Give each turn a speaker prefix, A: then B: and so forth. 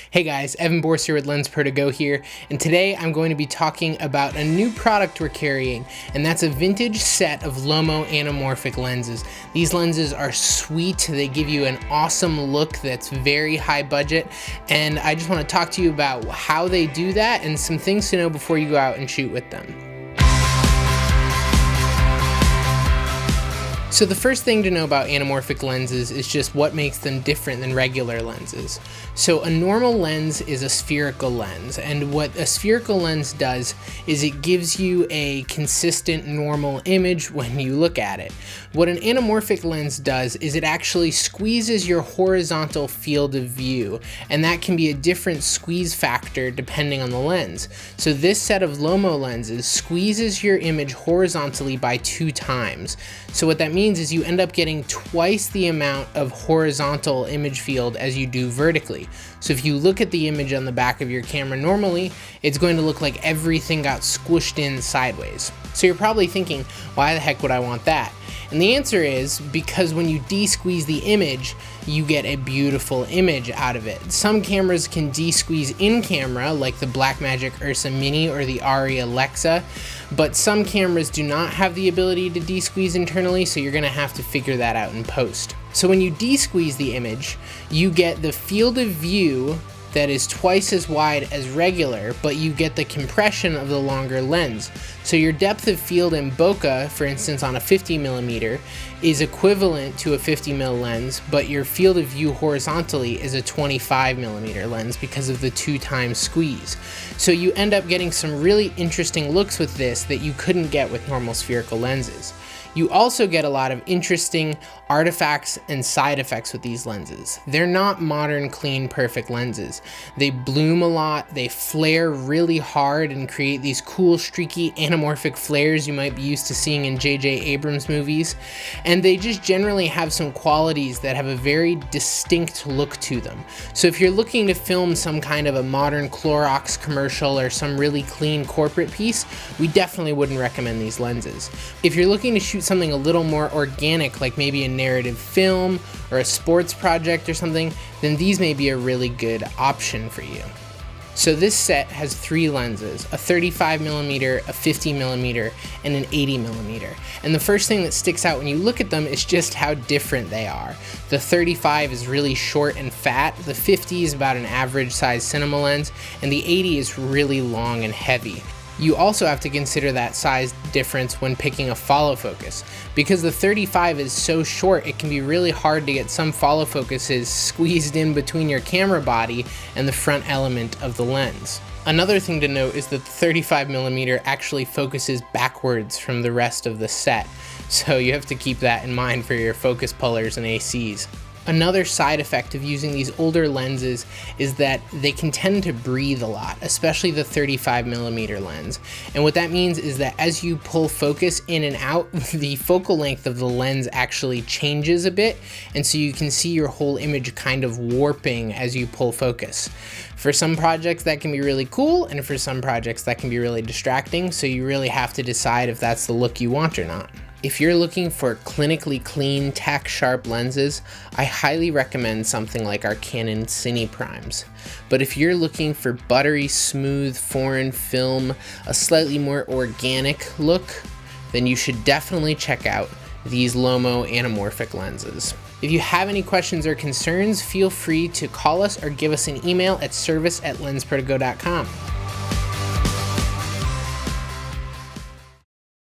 A: Hey guys, Evan Borse here with LensProToGo here, and today I'm going to be talking about a new product we're carrying, and that's a vintage set of Lomo Anamorphic lenses. These lenses are sweet, they give you an awesome look that's very high budget, and I just want to talk to you about how they do that and some things to know before you go out and shoot with them. So the first thing to know about anamorphic lenses is just what makes them different than regular lenses. So a normal lens is a spherical lens, and what a spherical lens does is it gives you a consistent normal image when you look at it. What an anamorphic lens does is it actually squeezes your horizontal field of view, and that can be a different squeeze factor depending on the lens. So this set of Lomo lenses squeezes your image horizontally by 2 times. So what that means is you end up getting twice the amount of horizontal image field as you do vertically. So if you look at the image on the back of your camera normally, it's going to look like everything got squished in sideways. So you're probably thinking, why the heck would I want that? And the answer is because when you de-squeeze the image, you get a beautiful image out of it. Some cameras can de-squeeze in camera, like the Blackmagic Ursa Mini or the Arri Alexa, but some cameras do not have the ability to de-squeeze internally, so you're gonna have to figure that out in post. So when you de-squeeze the image, you get the field of view that is twice as wide as regular, but you get the compression of the longer lens. So your depth of field in bokeh, for instance on a 50mm, is equivalent to a 50mm lens, but your field of view horizontally is a 25mm lens because of the 2 times squeeze. So you end up getting some really interesting looks with this that you couldn't get with normal spherical lenses. You also get a lot of interesting artifacts and side effects with these lenses. They're not modern, clean, perfect lenses. They bloom a lot, they flare really hard and create these cool, streaky, anamorphic flares you might be used to seeing in J.J. Abrams movies. And they just generally have some qualities that have a very distinct look to them. So if you're looking to film some kind of a modern Clorox commercial or some really clean corporate piece, we definitely wouldn't recommend these lenses. If you're looking to shoot something a little more organic, like maybe a narrative film or a sports project or something, then these may be a really good option for you. So this set has 3 lenses, a 35mm, a 50mm, and an 80mm. And the first thing that sticks out when you look at them is just how different they are. The 35 is really short and fat, the 50 is about an average size cinema lens, and the 80 is really long and heavy. You also have to consider that size difference when picking a follow focus. Because the 35 is so short, it can be really hard to get some follow focuses squeezed in between your camera body and the front element of the lens. Another thing to note is that the 35mm actually focuses backwards from the rest of the set, so you have to keep that in mind for your focus pullers and ACs. Another side effect of using these older lenses is that they can tend to breathe a lot, especially the 35mm lens. And what that means is that as you pull focus in and out, the focal length of the lens actually changes a bit, and so you can see your whole image kind of warping as you pull focus. For some projects that can be really cool, and for some projects that can be really distracting, so you really have to decide if that's the look you want or not. If you're looking for clinically clean, tack-sharp lenses, I highly recommend something like our Canon Cine Primes. But if you're looking for buttery, smooth, foreign film, a slightly more organic look, then you should definitely check out these Lomo Anamorphic lenses. If you have any questions or concerns, feel free to call us or give us an email at service@lensprotogo.com.